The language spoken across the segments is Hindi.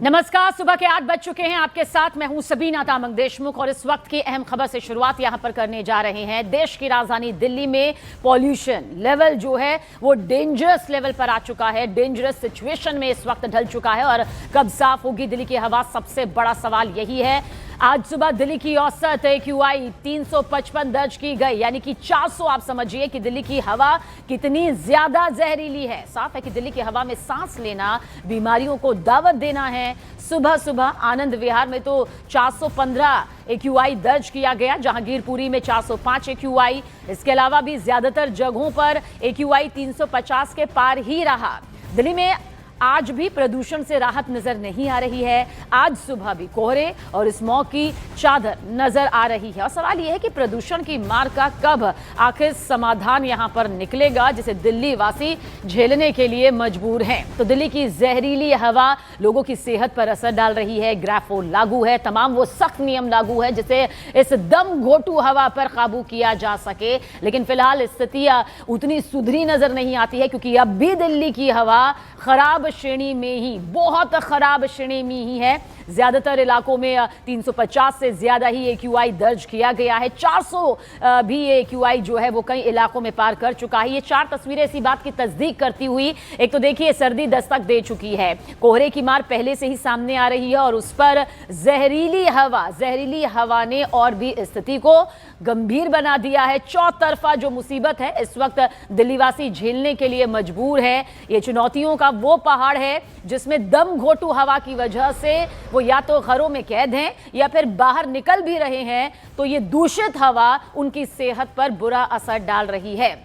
नमस्कार। सुबह के 8 बज चुके हैं। आपके साथ मैं हूं सबीना तामंग देशमुख और इस वक्त की अहम खबर से शुरुआत यहां पर करने जा रहे हैं। देश की राजधानी दिल्ली में पॉल्यूशन लेवल जो है वो डेंजरस लेवल पर आ चुका है। डेंजरस सिचुएशन में इस वक्त ढल चुका है और कब साफ होगी दिल्ली की हवा, सबसे बड़ा सवाल यही है। आज सुबह दिल्ली की औसत AQI 355 दर्ज की गई, यानी कि 400। आप समझिए कि दिल्ली की हवा कितनी ज्यादा जहरीली है। साफ है कि दिल्ली की हवा में सांस लेना बीमारियों को दावत देना है। सुबह सुबह आनंद विहार में तो 415 AQI दर्ज किया गया, जहांगीरपुरी में 405 AQI। इसके अलावा भी ज्यादातर जगहों पर AQI 350 के पार ही रहा। दिल्ली में आज भी प्रदूषण से राहत नजर नहीं आ रही है। आज सुबह भी कोहरे और स्मॉग की चादर नजर आ रही है और सवाल यह है कि प्रदूषण की मार का कब आखिर समाधान यहां पर निकलेगा, जिसे दिल्ली वासी झेलने के लिए मजबूर हैं। तो दिल्ली की जहरीली हवा लोगों की सेहत पर असर डाल रही है। ग्राफो लागू है, तमाम वो सख्त नियम लागू है जिससे इस दम घोटू हवा पर काबू किया जा सके। लेकिन फिलहाल स्थिति उतनी सुधरी नजर नहीं आती है, क्योंकि अब भी दिल्ली की हवा खराब श्रेणी में ही, बहुत खराब श्रेणी में ही है। ज्यादातर इलाकों में 350 से ज्यादा ही AQI दर्ज किया गया है। 400 भी AQI जो है वो कई इलाकों में पार कर चुका है। ये चार तस्वीरें इसी बात की तस्दीक करती हुई, एक तो देखिए सर्दी दस्तक दे चुकी है, कोहरे की मार पहले से ही सामने आ रही है और उस पर जहरीली हवा ने और भी स्थिति को गंभीर बना दिया है। चौतरफा जो मुसीबत है इस वक्त दिल्लीवासी झेलने के लिए मजबूर है। ये चुनौतियों का वो पहाड़ है जिसमें दम घोटू हवा की वजह से वो या तो घरों में कैद हैं या फिर बाहर निकल भी रहे हैं, तो ये दूषित हवा उनकी सेहत पर बुरा असर डाल रही है।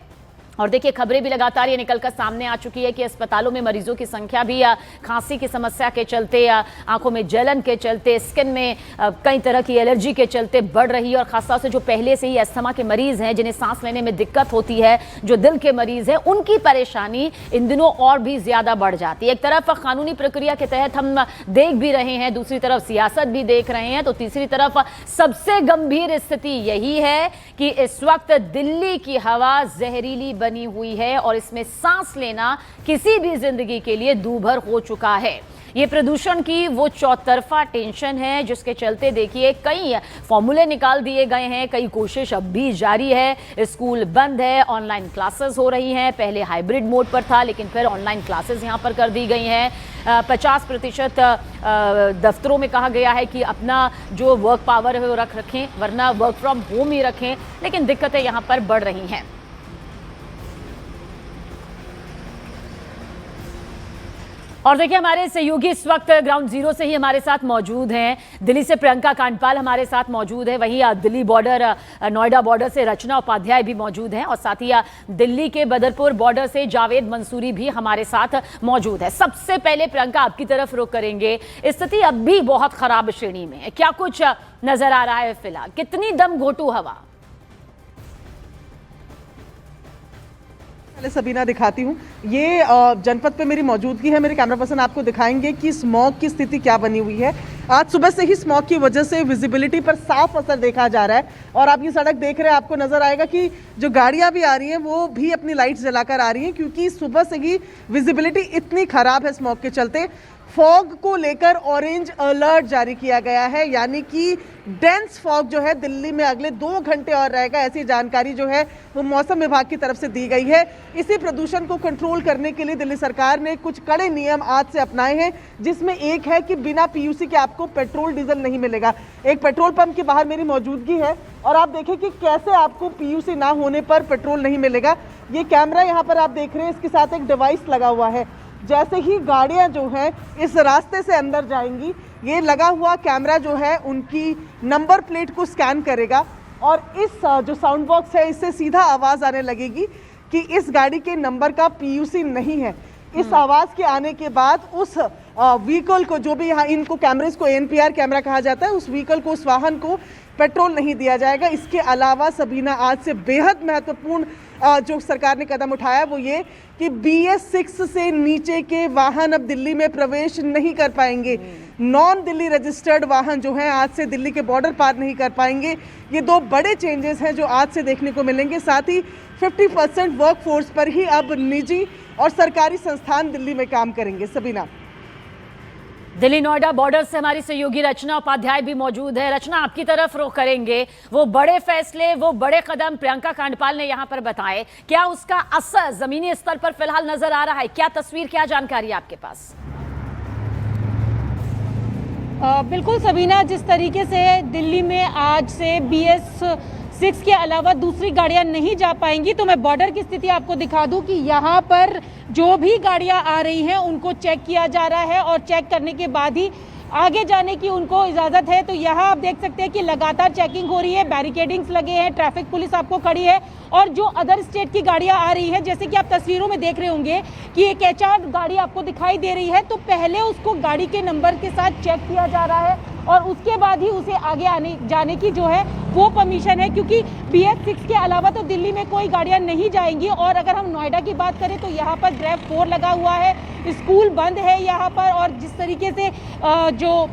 और देखिए खबरें भी लगातार ये निकलकर सामने आ चुकी है कि अस्पतालों में मरीजों की संख्या भी खांसी की समस्या के चलते, आंखों में जलन के चलते, स्किन में कई तरह की एलर्जी के चलते बढ़ रही है। और खासतौर से जो पहले से ही अस्थमा के मरीज हैं, जिन्हें सांस लेने में दिक्कत होती है, जो दिल के मरीज हैं, उनकी परेशानी इन दिनों और भी ज्यादा बढ़ जाती है। एक तरफ कानूनी प्रक्रिया के तहत हम देख भी रहे हैं, दूसरी तरफ सियासत भी देख रहे हैं, तो तीसरी तरफ सबसे गंभीर स्थिति यही है कि इस वक्त दिल्ली की हवा जहरीली बनी हुई है और इसमें सांस लेना किसी भी जिंदगी के लिए दूभर हो चुका है। ये प्रदूषण की वो चौतरफा टेंशन है जिसके चलते देखिए कई फॉर्मूले निकाल दिए गए हैं, कई कोशिश अब भी जारी है। स्कूल बंद है, ऑनलाइन क्लासेस हो रही हैं। पहले हाइब्रिड मोड पर था, लेकिन फिर ऑनलाइन क्लासेस यहाँ पर कर दी गई हैं। 50% दफ्तरों में कहा गया है कि अपना जो वर्क पावर है वो रखें, वरना वर्क फ्रॉम होम ही रखें। लेकिन दिक्कतें यहाँ पर बढ़ रही हैं। और देखिए हमारे सहयोगी इस वक्त ग्राउंड जीरो से ही हमारे साथ मौजूद हैं। दिल्ली से प्रियंका कांडपाल हमारे साथ मौजूद है, वहीं दिल्ली बॉर्डर, नोएडा बॉर्डर से रचना उपाध्याय भी मौजूद हैं और साथ ही दिल्ली के बदरपुर बॉर्डर से जावेद मंसूरी भी हमारे साथ मौजूद है। सबसे पहले प्रियंका आपकी तरफ रुख करेंगे। स्थिति अब भी बहुत खराब श्रेणी में है, क्या कुछ नजर आ रहा है फिलहाल? कितनी दम घोटू हवा? सबीना दिखाती हूँ, ये जनपद पे मेरी मौजूदगी है। मेरे कैमरा पर्सन आपको दिखाएंगे कि स्मॉग की स्थिति क्या बनी हुई है। आज सुबह से ही स्मॉग की वजह से विजिबिलिटी पर साफ असर देखा जा रहा है और आप ये सड़क देख रहे हैं, आपको नजर आएगा कि जो गाड़ियां भी आ रही हैं वो भी अपनी लाइट्स जलाकर आ रही हैं, क्योंकि सुबह से ही विजिबिलिटी इतनी खराब है स्मॉग के चलते। फॉग को लेकर ऑरेंज अलर्ट जारी किया गया है, यानी कि डेंस फॉग जो है दिल्ली में अगले 2 घंटे और रहेगा, ऐसी जानकारी जो है वो मौसम विभाग की तरफ से दी गई है। इसी प्रदूषण को कंट्रोल करने के लिए दिल्ली सरकार ने कुछ कड़े नियम आज से अपनाए हैं, जिसमें एक है कि बिना PUC के आपको पेट्रोल डीजल नहीं मिलेगा। एक पेट्रोल पंप के बाहर मेरी मौजूदगी है और आप देखें कि कैसे आपको PUC ना होने पर पेट्रोल नहीं मिलेगा। ये कैमरा यहाँ पर आप देख रहे हैं, इसके साथ एक डिवाइस लगा हुआ है। जैसे ही गाड़ियां जो हैं इस रास्ते से अंदर जाएंगी, ये लगा हुआ कैमरा जो है उनकी नंबर प्लेट को स्कैन करेगा और इस जो साउंड बॉक्स है इससे सीधा आवाज़ आने लगेगी कि इस गाड़ी के नंबर का PUC नहीं है। इस आवाज़ के आने के बाद उस व्हीकल को, जो भी यहाँ इनको कैमरेज को ANPR कैमरा कहा जाता है, उस व्हीकल को, उस वाहन को पेट्रोल नहीं दिया जाएगा। इसके अलावा सबीना आज से बेहद महत्वपूर्ण जो सरकार ने कदम उठाया वो ये कि BS6 से नीचे के वाहन अब दिल्ली में प्रवेश नहीं कर पाएंगे। नॉन दिल्ली रजिस्टर्ड वाहन जो हैं आज से दिल्ली के बॉर्डर पार नहीं कर पाएंगे। ये 2 बड़े चेंजेस हैं जो आज से देखने को मिलेंगे। साथ ही 50% वर्कफोर्स पर ही अब निजी और सरकारी संस्थान दिल्ली में काम करेंगे। सबीना। दिल्ली नोएडा बॉर्डर से हमारी सहयोगी रचना उपाध्याय भी मौजूद है। रचना, आपकी तरफ रुख करेंगे। वो बड़े फैसले, वो बड़े कदम प्रियंका कांडपाल ने यहां पर बताए, क्या उसका असर जमीनी स्तर पर फिलहाल नजर आ रहा है? क्या तस्वीर, क्या जानकारी है आपके पास? बिल्कुल सबीना, जिस तरीके से दिल्ली में आज से BS6 के अलावा दूसरी गाड़ियां नहीं जा पाएंगी, तो मैं बॉर्डर की स्थिति आपको दिखा दूं कि यहाँ पर जो भी गाड़ियां आ रही हैं उनको चेक किया जा रहा है और चेक करने के बाद ही आगे जाने की उनको इजाज़त है। तो यहाँ आप देख सकते हैं कि लगातार चेकिंग हो रही है, बैरिकेडिंग्स लगे हैं, ट्रैफिक पुलिस आपको खड़ी है और जो अदर स्टेट की गाड़ियाँ आ रही हैं, जैसे कि आप तस्वीरों में देख रहे होंगे कि एक HR गाड़ी आपको दिखाई दे रही है, तो पहले उसको गाड़ी के नंबर के साथ चेक किया जा रहा है और उसके बाद ही उसे आगे आने जाने की जो है वो परमिशन है, क्योंकि BS6 के अलावा तो दिल्ली में कोई गाड़ियाँ नहीं जाएंगी। और अगर हम नोएडा की बात करें तो यहाँ पर ड्राइव 4 लगा हुआ है, स्कूल बंद है यहाँ पर, और जिस तरीके से जो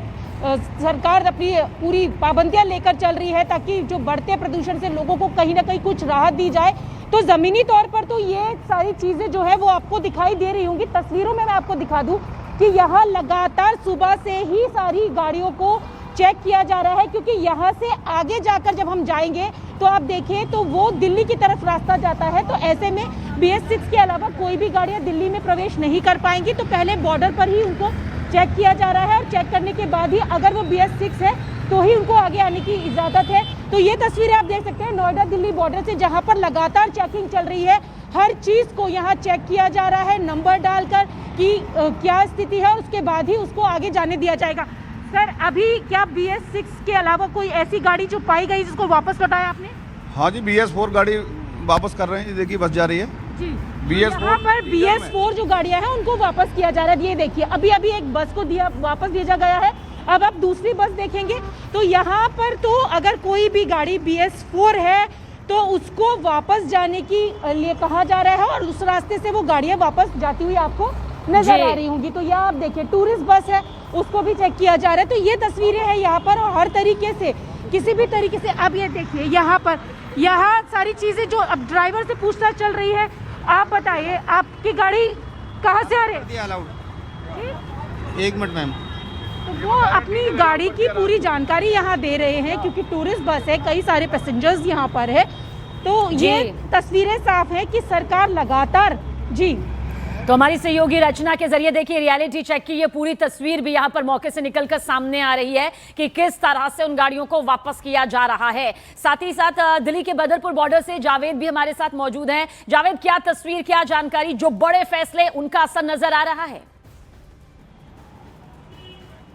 सरकार अपनी पूरी पाबंदियां लेकर चल रही है ताकि जो बढ़ते प्रदूषण से लोगों को कहीं ना कहीं कुछ राहत दी जाए, तो ज़मीनी तौर पर तो ये सारी चीज़ें जो है वो आपको दिखाई दे रही होंगी। तस्वीरों में मैं आपको दिखा दूं कि यहाँ लगातार सुबह से ही सारी गाड़ियों को चेक किया जा रहा है, क्योंकि यहाँ से आगे जाकर जब हम जाएंगे तो आप देखें तो वो दिल्ली की तरफ रास्ता जाता है, तो ऐसे में BS6 के अलावा कोई भी गाड़ियाँ दिल्ली में प्रवेश नहीं कर पाएंगी। तो पहले बॉर्डर पर ही उनको चेक किया जा रहा है और चेक करने के बाद ही अगर वो BS6 है तो ही उनको आगे आने की इजाज़त है। तो ये तस्वीरें आप देख सकते हैं नोएडा दिल्ली बॉर्डर से, जहाँ पर लगातार चेकिंग चल रही है। हर चीज़ को यहाँ चेक किया जा रहा है नंबर डालकर कि क्या स्थिति है, उसके बाद ही उसको आगे जाने दिया जाएगा। सर, अभी क्या BS6 के अलावा कोई ऐसी गाड़ी जो पाई गई जिसको वापस लौटाया आपने? हाँ जी, BS4 गाड़ी वापस कर रहे हैं। ये देखिए बस जा रही है जी। BS4। यहाँ पर BS4 जो गाड़ियाँ हैं उनको वापस किया जा रहा है। ये देखिए अभी अभी एक बस को वापस भेजा गया है, अब आप दूसरी बस देखेंगे तो यहाँ पर तो अगर कोई भी गाड़ी BS4 है तो उसको वापस जाने की लिए कहा जा रहा है और उस रास्ते से वो गाड़ियाँ वापस जाती हुई आपको नजर आ रही होंगी। तो यहाँ आप देखिए टूरिस्ट बस है, उसको भी चेक किया जा रहा है। तो ये तस्वीरें हैं यहाँ पर, और हर तरीके से किसी भी तरीके से आप ये देखिए यहाँ पर, यहाँ सारी चीज़ें जो अब ड्राइवर से पूछताछ चल रही है। आप बताइए आपकी गाड़ी कहाँ से आ रही है? एक मिनट मैम। तो वो अपनी गाड़ी की पूरी जानकारी यहाँ दे रहे हैं, क्योंकि टूरिस्ट बस है, कई सारे पैसेंजर्स यहाँ पर है। तो ये तस्वीरें साफ है कि सरकार लगातार जी। तो हमारी सहयोगी रचना के जरिए देखिए रियलिटी चेक की ये पूरी तस्वीर भी यहाँ पर मौके से निकलकर सामने आ रही है कि किस तरह से उन गाड़ियों को वापस किया जा रहा है। साथ ही साथ दिल्ली के बदरपुर बॉर्डर से जावेद भी हमारे साथ मौजूद हैं। जावेद, क्या तस्वीर, क्या जानकारी, जो बड़े फैसले उनका असर नजर आ रहा है?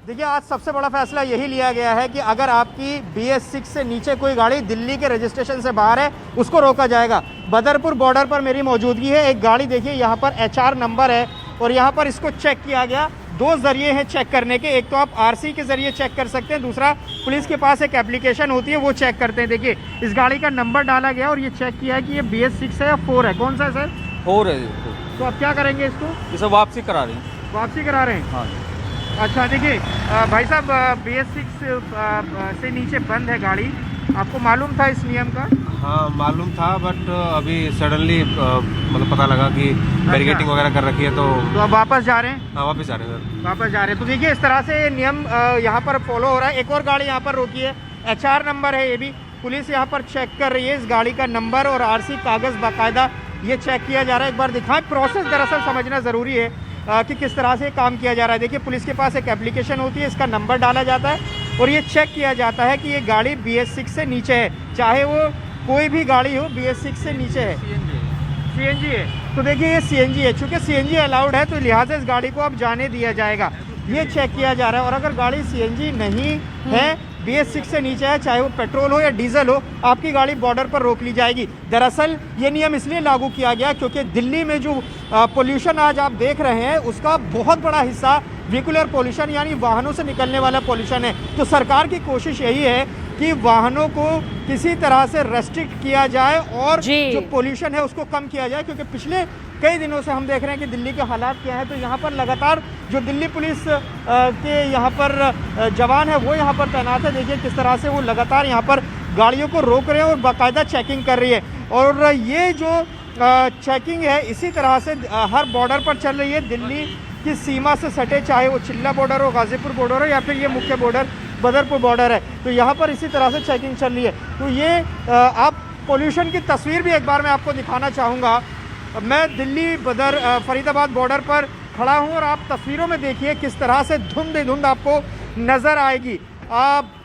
देखिए, आज सबसे बड़ा फैसला यही लिया गया है कि अगर आपकी BS6 से नीचे कोई गाड़ी दिल्ली के रजिस्ट्रेशन से बाहर है उसको रोका जाएगा। बदरपुर बॉर्डर पर मेरी मौजूदगी है, एक गाड़ी देखिए यहाँ पर HR नंबर है और यहाँ पर इसको चेक किया गया। दो जरिए हैं चेक करने के, एक तो आप RC के जरिए चेक कर सकते हैं, दूसरा पुलिस के पास एक एप्लीकेशन होती है वो चेक करते हैं। देखिए इस गाड़ी का नंबर डाला गया और ये चेक किया है कि ये BS6 है या 4 है। कौन सा है सर? 4 है। तो आप क्या करेंगे इसको? ये सब वापसी करा रही हैं। वापसी करा रहे हैं? हाँ। अच्छा, देखिए भाई साहब, BS6 से नीचे बंद है गाड़ी, आपको मालूम था इस नियम का? हाँ मालूम था, बट अभी सडनली मतलब पता लगा कि बैरिकेडिंग वगैरह कर रखी है तो अब वापस जा रहे हैं? हाँ वापस जा रहे हैं सर। वापस जा रहे हैं। तो देखिए इस तरह से नियम यहाँ पर फॉलो हो रहा है। एक और गाड़ी यहाँ पर रोकी है, HR नंबर है, ये भी पुलिस यहाँ पर चेक कर रही है। इस गाड़ी का नंबर और RC कागज़ बाकायदा ये चेक किया जा रहा है। एक बार दिखाएं, प्रोसेस दरअसल समझना ज़रूरी है कि किस तरह से काम किया जा रहा है। देखिए पुलिस के पास एक एप्लीकेशन होती है, इसका नंबर डाला जाता है और ये चेक किया जाता है कि ये गाड़ी BS6 से नीचे है, चाहे वो कोई भी गाड़ी हो BS6 से नीचे है। CNG है, तो देखिए ये CNG है, चूँकि CNG अलाउड है तो लिहाजा इस गाड़ी को अब जाने दिया जाएगा, ये चेक किया जा रहा है। और अगर गाड़ी CNG नहीं है, BS6 से नीचे है, चाहे वो पेट्रोल हो या डीजल हो, आपकी गाड़ी बॉर्डर पर रोक ली जाएगी। दरअसल ये नियम इसलिए लागू किया गया क्योंकि दिल्ली में जो पोल्यूशन आज आप देख रहे हैं उसका बहुत बड़ा हिस्सा व्हीकुलर पोल्यूशन यानी वाहनों से निकलने वाला पोल्यूशन है। तो सरकार की कोशिश यही है कि वाहनों को किसी तरह से रेस्ट्रिक्ट किया जाए और जो पोल्यूशन है उसको कम किया जाए, क्योंकि पिछले कई दिनों से हम देख रहे हैं कि दिल्ली के हालात क्या है। तो यहाँ पर लगातार जो दिल्ली पुलिस के यहाँ पर जवान है वो यहाँ पर तैनात है। देखिए किस तरह से वो लगातार यहाँ पर गाड़ियों को रोक रहे हैं और बाकायदा चेकिंग कर रही है। और ये जो चेकिंग है इसी तरह से हर बॉर्डर पर चल रही है। दिल्ली की सीमा से सटे, चाहे वो चिल्ला बॉर्डर हो, गाजीपुर बॉर्डर हो, या फिर ये मुख्य बॉर्डर बदरपुर बॉर्डर है, तो यहाँ पर इसी तरह से चेकिंग चल रही है। तो ये आप पोल्यूशन की तस्वीर भी एक बार मैं आपको दिखाना चाहूँगा। मैं दिल्ली फरीदाबाद बॉर्डर पर खड़ा हूँ और आप तस्वीरों में देखिए किस तरह से धुंध ही धुंध आपको नज़र आएगी।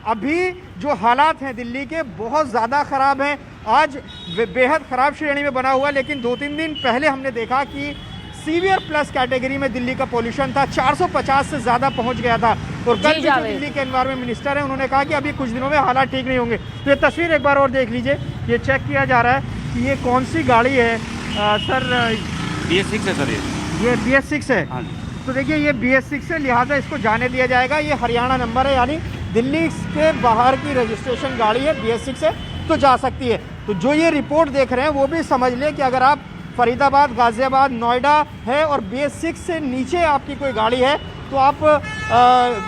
अभी जो हालात हैं दिल्ली के बहुत ज़्यादा ख़राब हैं। आज बेहद ख़राब श्रेणी में बना हुआ, लेकिन 2-3 दिन पहले हमने देखा कि सीवियर प्लस कैटेगरी में दिल्ली का पोल्यूशन था, 450 से ज़्यादा पहुंच गया था। और कल भी जो दिल्ली के एनवायरमेंट मिनिस्टर हैं उन्होंने कहा कि अभी कुछ दिनों में हालात ठीक नहीं होंगे। तो ये तस्वीर एक बार और देख लीजिए, ये चेक किया जा रहा है कि ये कौन सी गाड़ी है। सर BS6 है सर, ये BS6 है। हाँ। तो देखिए ये BS6 है, लिहाजा इसको जाने दिया जाएगा। ये हरियाणा नंबर है, यानी दिल्ली के बाहर की रजिस्ट्रेशन गाड़ी है, BS6 है तो जा सकती है। तो जो ये रिपोर्ट देख रहे हैं वो भी समझ लें कि अगर आप फरीदाबाद, गाजियाबाद, नोएडा है और BS6 से नीचे आपकी कोई गाड़ी है तो आप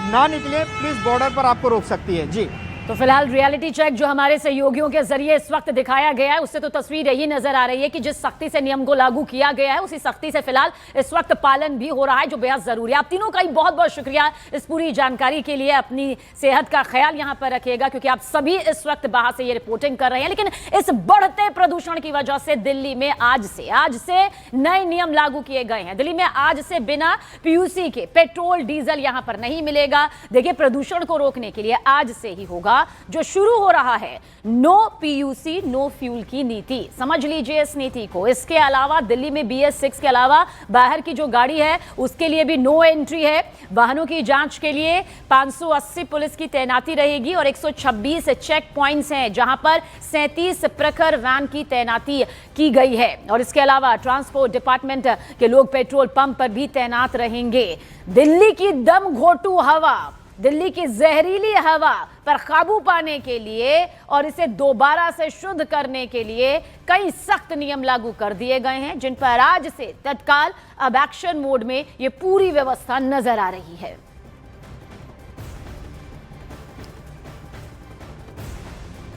ना निकले, प्लीज़ बॉर्डर पर आपको रोक सकती है। जी, तो फिलहाल रियलिटी चेक जो हमारे सहयोगियों के जरिए इस वक्त दिखाया गया है उससे तो तस्वीर यही नजर आ रही है कि जिस सख्ती से नियम को लागू किया गया है उसी सख्ती से फिलहाल इस वक्त पालन भी हो रहा है, जो बेहद जरूरी है। आप तीनों का ही बहुत बहुत शुक्रिया इस पूरी जानकारी के लिए। अपनी सेहत का ख्याल यहां पर रखिएगा क्योंकि आप सभी इस वक्त बाहर से ये रिपोर्टिंग कर रहे हैं। लेकिन इस बढ़ते प्रदूषण की वजह से दिल्ली में आज से नए नियम लागू किए गए हैं। दिल्ली में आज से बिना PUC के पेट्रोल डीजल यहां पर नहीं मिलेगा। देखिए, प्रदूषण को रोकने के लिए आज से ही होगा जो शुरू हो रहा है नो PUC नो फ्यूल की नीति। समझ लीजिए इस नीति को। इसके अलावा दिल्ली में BS6 के अलावा बाहर की जो गाड़ी है उसके लिए भी नो एंट्री है। वाहनों की जांच के लिए 580 पुलिस की तैनाती रहेगी और 126 चेक पॉइंट्स हैं जहां पर 37 प्रखर वैन की तैनाती की गई है। और इसके अलावा ट्रांसपोर्ट डिपार्टमेंट के लोग पेट्रोल पंप पर भी तैनात रहेंगे। दिल्ली की दम घोटू हवा, दिल्ली की जहरीली हवा पर काबू पाने के लिए और इसे दोबारा से शुद्ध करने के लिए कई सख्त नियम लागू कर दिए गए हैं, जिन पर आज से तत्काल अब एक्शन मोड में ये पूरी व्यवस्था नजर आ रही है।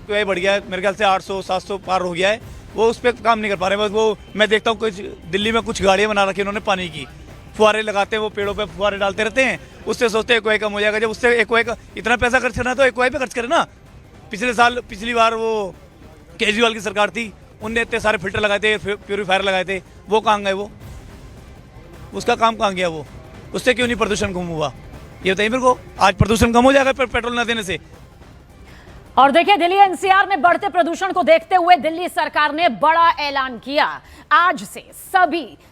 तो बढ़ गया है, मेरे ख्याल से 800-700 पार हो गया है। वो उस पर काम नहीं कर पा रहे। बस वो मैं देखता हूँ कुछ दिल्ली में कुछ गाड़ियाँ बना रखी उन्होंने पानी की, फुहारे लगाते हैं, वो पेड़ों पे फुहारे डालते रहते हैं, उससे सोचते हैं एक्वाई कम हो जाएगा। जब उससे एक्वाई इतना पैसा खर्च करना है तो एक्वाई पे खर्च करे ना। पिछली बार वो केजरीवाल की सरकार थी, उनने इतने सारे फिल्टर लगाए थे, प्यूरीफायर लगाए थे, वो कहाँ गए? वो उसका काम कहाँ गया? वो उससे क्यों नहीं प्रदूषण कम हुआ? ये बताइए मेरे को। आज प्रदूषण कम हो जाएगा पेट्रोल न देने से? और देखिए, दिल्ली NCR में बढ़ते प्रदूषण को देखते हुए दिल्ली सरकार ने बड़ा ऐलान किया। आज से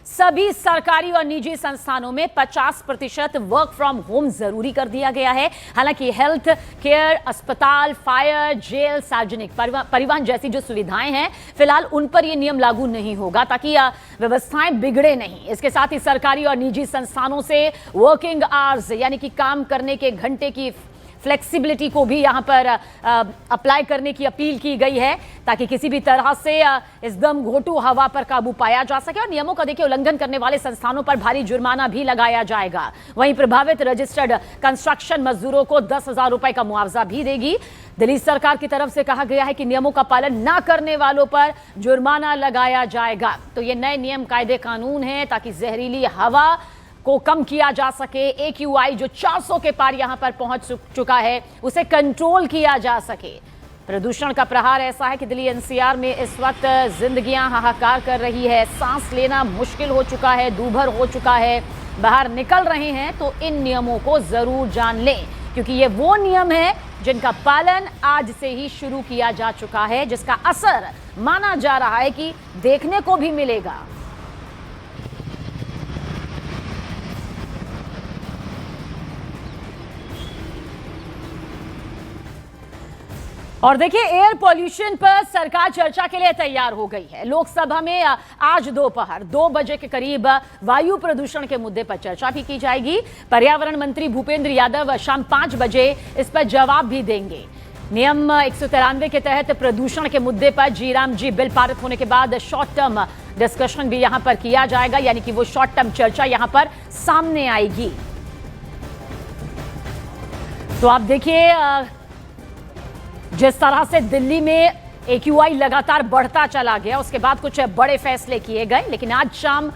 सभी सरकारी और निजी संस्थानों में 50% वर्क फ्रॉम होम जरूरी कर दिया गया है। हालांकि हेल्थ केयर, अस्पताल, फायर, जेल, सार्वजनिक परिवहन जैसी जो सुविधाएं हैं फिलहाल उन पर यह नियम लागू नहीं होगा ताकि व्यवस्थाएं बिगड़े नहीं। इसके साथ ही सरकारी और निजी संस्थानों से वर्किंग आवर्स यानी कि काम करने के घंटे की फ्लेक्सिबिलिटी को भी यहां पर अप्लाई करने की अपील की गई है ताकि किसी भी तरह से इस दम घोटू हवा पर काबू पाया जा सके। और नियमों का देखिए उल्लंघन करने वाले संस्थानों पर भारी जुर्माना भी लगाया जाएगा। वहीं प्रभावित रजिस्टर्ड कंस्ट्रक्शन मजदूरों को 10,000 रुपए का मुआवजा भी देगी। दिल्ली सरकार की तरफ से कहा गया है कि नियमों का पालन न करने वालों पर जुर्माना लगाया जाएगा। तो ये नए नियम, कायदे, कानून हैं ताकि जहरीली हवा को कम किया जा सके। AQI जो 400 के पार यहां पर पहुंच चुका है उसे कंट्रोल किया जा सके। प्रदूषण का प्रहार ऐसा है कि दिल्ली NCR में इस वक्त जिंदगियां हाहाकार कर रही है। सांस लेना मुश्किल हो चुका है, दूभर हो चुका है। बाहर निकल रहे हैं तो इन नियमों को जरूर जान लें क्योंकि ये वो नियम है जिनका पालन आज से ही शुरू किया जा चुका है, जिसका असर माना जा रहा है कि देखने को भी मिलेगा। और देखिए, एयर पॉल्यूशन पर सरकार चर्चा के लिए तैयार हो गई है। लोकसभा में आज दोपहर 2 बजे के करीब वायु प्रदूषण के मुद्दे पर चर्चा भी की जाएगी। पर्यावरण मंत्री भूपेंद्र यादव शाम 5 बजे इस पर जवाब भी देंगे। नियम 193 के तहत प्रदूषण के मुद्दे पर जीराम जी बिल पारित होने के बाद शॉर्ट टर्म डिस्कशन भी यहां पर किया जाएगा, यानी कि वो शॉर्ट टर्म चर्चा यहां पर सामने आएगी। तो आप देखिए, जिस तरह से दिल्ली में AQI लगातार बढ़ता चला गया, उसके बाद कुछ बड़े फैसले किए गए, लेकिन आज शाम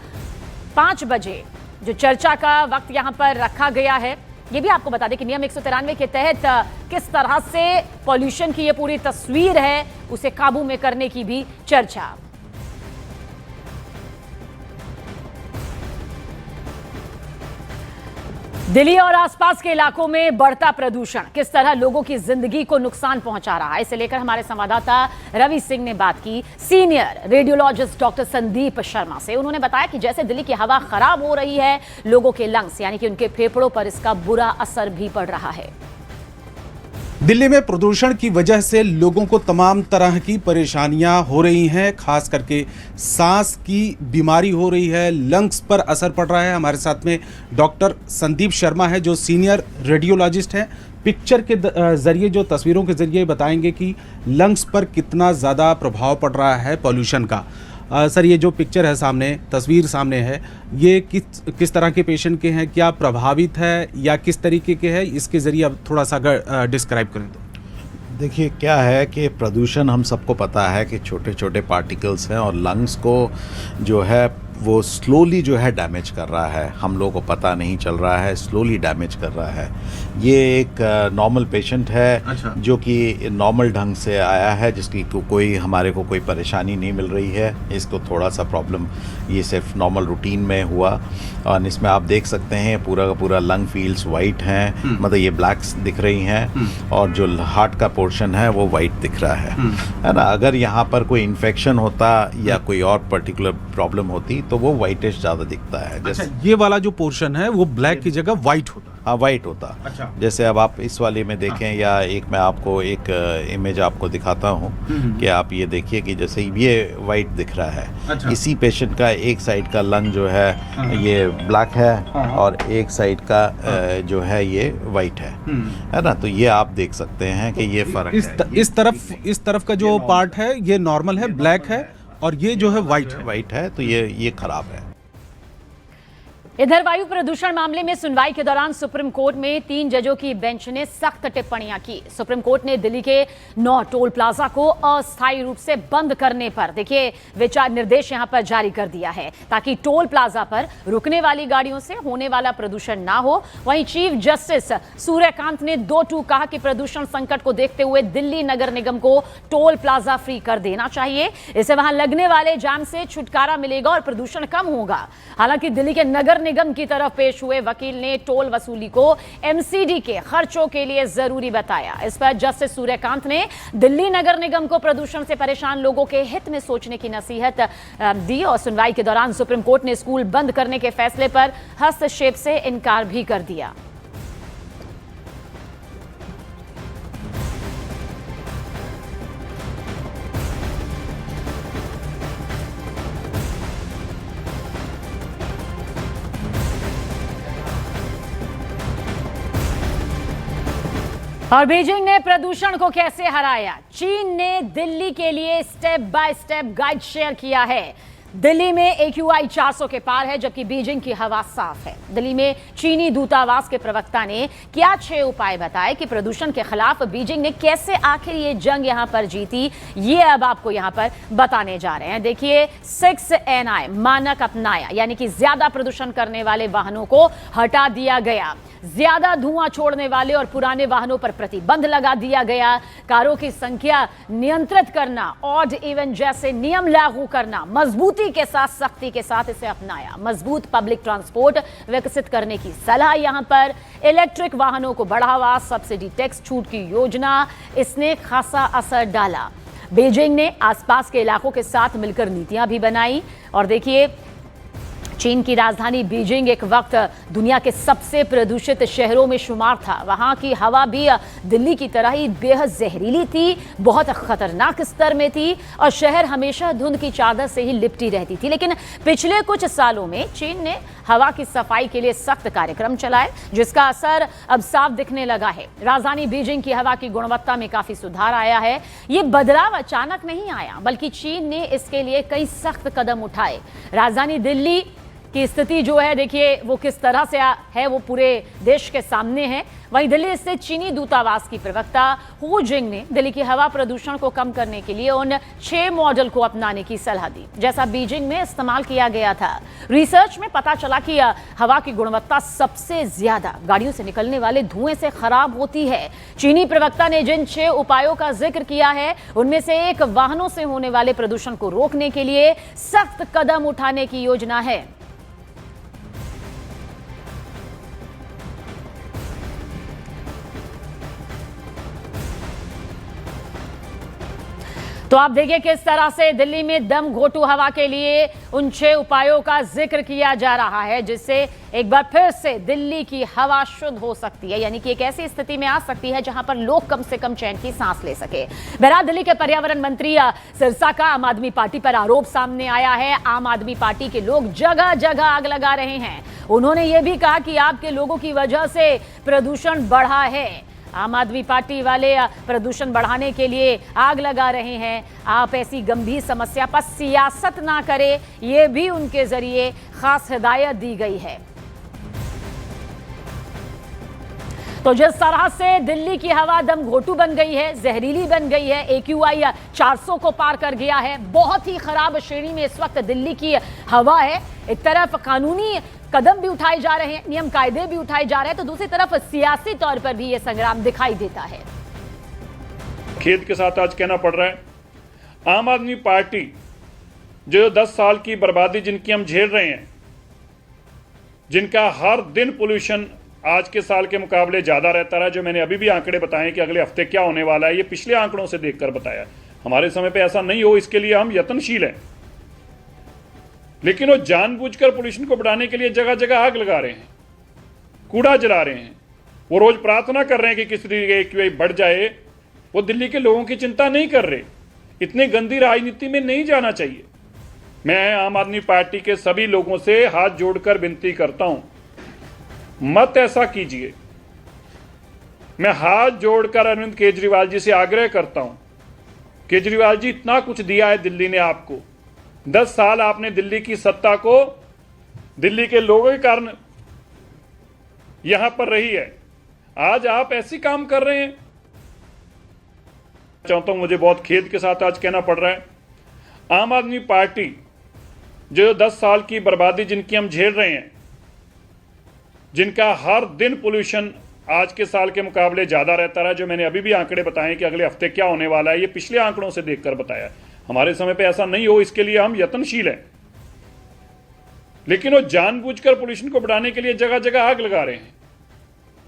5 बजे जो चर्चा का वक्त यहां पर रखा गया है, ये भी आपको बता दें कि नियम 193 के तहत किस तरह से पॉल्यूशन की ये पूरी तस्वीर है उसे काबू में करने की भी चर्चा। दिल्ली और आसपास के इलाकों में बढ़ता प्रदूषण किस तरह लोगों की जिंदगी को नुकसान पहुंचा रहा है, इसे लेकर हमारे संवाददाता रवि सिंह ने बात की senior radiologist doctor Sandeep Sharma से। उन्होंने बताया कि जैसे दिल्ली की हवा खराब हो रही है, लोगों के लंग्स यानी कि उनके फेफड़ों पर इसका बुरा असर भी पड़ रहा है। दिल्ली में प्रदूषण की वजह से लोगों को तमाम तरह की परेशानियां हो रही हैं, खास करके सांस की बीमारी हो रही है, लंग्स पर असर पड़ रहा है। हमारे साथ में डॉक्टर संदीप शर्मा है जो सीनियर रेडियोलॉजिस्ट हैं। पिक्चर के जरिए, जो तस्वीरों के जरिए बताएंगे कि लंग्स पर कितना ज़्यादा प्रभाव पड़ रहा है पॉल्यूशन का। सर, ये जो पिक्चर है सामने, तस्वीर सामने है, ये किस तरह के पेशेंट के हैं, क्या प्रभावित है या किस तरीके के हैं, इसके ज़रिए अब थोड़ा सा डिस्क्राइब करें तो। देखिए, क्या है कि प्रदूषण हम सबको पता है कि छोटे छोटे पार्टिकल्स हैं और लंग्स को जो है वो स्लोली जो है डैमेज कर रहा है। हम लोगों को पता नहीं चल रहा है, स्लोली डैमेज कर रहा है। ये एक नॉर्मल पेशेंट है। अच्छा। जो कि नॉर्मल ढंग से आया है, जिसकी कोई हमारे को कोई परेशानी नहीं मिल रही है। इसको थोड़ा सा प्रॉब्लम ये सिर्फ नॉर्मल रूटीन में हुआ और इसमें आप देख सकते हैं पूरा का पूरा लंग फील्ड्स वाइट हैं, मतलब ये ब्लैक्स दिख रही हैं और जो हार्ट का पोर्शन है वो वाइट दिख रहा है ना। अगर यहाँ पर कोई इन्फेक्शन होता या कोई और पर्टिकुलर प्रॉब्लम होती तो वो वाइटिश ज़्यादा दिखता है। अच्छा, ये वाला जो पोर्शन है वो ब्लैक की जगह वाइट होता है। हाँ, वाइट होता। अच्छा। जैसे अब आप इस वाले में देखें या एक मैं आपको एक इमेज आपको दिखाता हूँ कि आप ये देखिए कि जैसे ये वाइट दिख रहा है। अच्छा। इसी पेशेंट का एक साइड का लंग जो है ये ब्लैक है और एक साइड का जो है ये वाइट है ना। तो ये आप देख सकते हैं कि ये फर्क है। इस तरफ का जो पार्ट है ये नॉर्मल है, ब्लैक है, और ये जो है वाइट है, तो ये खराब है। इधर वायु प्रदूषण मामले में सुनवाई के दौरान सुप्रीम कोर्ट में 3 जजों की बेंच ने सख्त टिप्पणियां की। सुप्रीम कोर्ट ने दिल्ली के 9 टोल प्लाजा को अस्थायी रूप से बंद करने पर देखिए विचार निर्देश यहां पर जारी कर दिया है, ताकि टोल प्लाजा पर रुकने वाली गाड़ियों से होने वाला प्रदूषण ना हो। वहीं चीफ जस्टिस सूर्यकांत ने 2-2 कहा कि प्रदूषण संकट को देखते हुए दिल्ली नगर निगम को टोल प्लाजा फ्री कर देना चाहिए। इससे वहां लगने वाले जाम से छुटकारा मिलेगा और प्रदूषण कम होगा। हालांकि दिल्ली के नगर निगम की तरफ पेश हुए वकील ने टोल वसूली को एमसीडी के खर्चों के लिए जरूरी बताया। इस पर जस्टिस सूर्यकांत ने दिल्ली नगर निगम को प्रदूषण से परेशान लोगों के हित में सोचने की नसीहत दी और सुनवाई के दौरान सुप्रीम कोर्ट ने स्कूल बंद करने के फैसले पर हस्तक्षेप से इनकार भी कर दिया। और बीजिंग ने प्रदूषण को कैसे हराया? चीन ने दिल्ली के लिए step by step guide share किया है। दिल्ली में AQI 400 के पार है, जबकि बीजिंग की हवा साफ है। दिल्ली में चीनी दूतावास के प्रवक्ता ने क्या 6 उपाय बताए कि प्रदूषण के खिलाफ बीजिंग ने कैसे आखिर ये जंग यहां पर जीती, ये अब आपको यहां पर बताने जा रहे हैं। देखिए, 6NI मानक अपनाया, यानी कि ज्यादा प्रदूषण करने वाले वाहनों को हटा दिया गया, ज्यादा धुआं छोड़ने वाले और पुराने वाहनों पर प्रतिबंध लगा दिया गया, कारों की संख्या नियंत्रित करना, ऑड इवन जैसे नियम लागू करना, मजबूती के साथ सख्ती के साथ इसे अपनाया। मजबूत पब्लिक ट्रांसपोर्ट विकसित करने की सलाह यहां पर, इलेक्ट्रिक वाहनों को बढ़ावा, सब्सिडी टैक्स छूट की योजना, इसने खासा असर डाला। बीजिंग ने आसपास के इलाकों के साथ मिलकर नीतियां भी बनाई। और देखिए, चीन की राजधानी बीजिंग एक वक्त दुनिया के सबसे प्रदूषित शहरों में शुमार था। वहां की हवा भी दिल्ली की तरह ही बेहद जहरीली थी, बहुत खतरनाक स्तर में थी और शहर हमेशा धुंध की चादर से ही लिपटी रहती थी। लेकिन पिछले कुछ सालों में चीन ने हवा की सफाई के लिए सख्त कार्यक्रम चलाए, जिसका असर अब साफ दिखने लगा है। राजधानी बीजिंग की हवा की गुणवत्ता में काफी सुधार आया है। ये बदलाव अचानक नहीं आया, बल्कि चीन ने इसके लिए कई सख्त कदम उठाए। राजधानी दिल्ली की स्थिति जो है देखिए वो किस तरह से है, वो पूरे देश के सामने है। वहीं दिल्ली स्थित चीनी दूतावास की प्रवक्ता हु जिंग ने दिल्ली की हवा प्रदूषण को कम करने के लिए उन 6 मॉडल को अपनाने की सलाह दी जैसा बीजिंग में इस्तेमाल किया गया था। रिसर्च में पता चला कि हवा की गुणवत्ता सबसे ज्यादा गाड़ियों से निकलने वाले धुएं से खराब होती है। चीनी प्रवक्ता ने जिन 6 उपायों का जिक्र किया है उनमें से एक वाहनों से होने वाले प्रदूषण को रोकने के लिए सख्त कदम उठाने की योजना है। तो आप देखिए किस तरह से दिल्ली में दम घोटू हवा के लिए उन 6 उपायों का जिक्र किया जा रहा है जिससे एक बार फिर से दिल्ली की हवा शुद्ध हो सकती है, यानी कि एक ऐसी स्थिति में आ सकती है जहां पर लोग कम से कम चैन की सांस ले सके। बहरहाल दिल्ली के पर्यावरण मंत्री सिरसा का आम आदमी पार्टी पर आरोप सामने आया है। आम आदमी पार्टी के लोग जगह जगह आग लगा रहे हैं। उन्होंने ये भी कहा कि आपके लोगों की वजह से प्रदूषण बढ़ा है। आम आदमी पार्टी वाले प्रदूषण बढ़ाने के लिए आग लगा रहे हैं। आप ऐसी गंभीर समस्या पर सियासत ना करें, ये भी उनके जरिए खास हिदायत दी गई है। तो जिस तरह से दिल्ली की हवा दम घोटू बन गई है, जहरीली बन गई है, AQI 400 को पार कर गया है, बहुत ही खराब श्रेणी में इस वक्त दिल्ली की हवा है। एक तरफ कानूनी कदम भी उठाए जा रहे हैं, नियम कायदे भी उठाए जा रहे हैं, तो दूसरी तरफ सियासी तौर पर भी यह संग्राम दिखाई देता है। खेद के साथ आज कहना पड़ रहा है, आम आदमी पार्टी जो 10 साल की बर्बादी जिनकी हम झेल रहे हैं, जिनका हर दिन पोल्यूशन आज के साल के मुकाबले ज़्यादा रहता रहा, जो मैंने अभी भी आंकड़े बताए कि अगले हफ्ते क्या होने वाला है, ये पिछले आंकड़ों से देखकर बताया। हमारे समय पे ऐसा नहीं हो, इसके लिए हम यत्नशील हैं। लेकिन वो जानबूझकर पोल्यूशन को बढ़ाने के लिए जगह जगह आग लगा रहे हैं, कूड़ा जला रहे हैं। वो रोज प्रार्थना कर रहे हैं कि किस तरीके AQI बढ़ जाए। वो दिल्ली के लोगों की चिंता नहीं कर रहे। इतनी गंदी राजनीति में नहीं जाना चाहिए। मैं आम आदमी पार्टी के सभी लोगों से हाथ जोड़कर विनती करता हूं, मत ऐसा कीजिए। मैं हाथ जोड़कर अरविंद केजरीवाल जी से आग्रह करता हूं, केजरीवाल जी इतना कुछ दिया है दिल्ली ने आपको, 10 साल आपने दिल्ली की सत्ता को दिल्ली के लोगों के कारण यहां पर रही है, आज आप ऐसे काम कर रहे हैं। चाहता हूं, मुझे बहुत खेद के साथ आज कहना पड़ रहा है, आम आदमी पार्टी जो 10 साल की बर्बादी जिनकी हम झेल रहे हैं, जिनका हर दिन पोल्यूशन आज के साल के मुकाबले ज़्यादा रहता रहा, जो मैंने अभी भी आंकड़े बताए कि अगले हफ्ते क्या होने वाला है, ये पिछले आंकड़ों से देखकर बताया। हमारे समय पे ऐसा नहीं हो, इसके लिए हम यत्नशील हैं। लेकिन वो जानबूझकर पोल्यूशन को बढ़ाने के लिए जगह जगह आग लगा रहे हैं,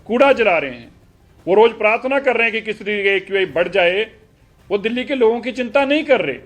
कूड़ा जला रहे हैं। वो रोज प्रार्थना कर रहे हैं कि किस तरीके AQI बढ़ जाए। वो दिल्ली के लोगों की चिंता नहीं कर रहे।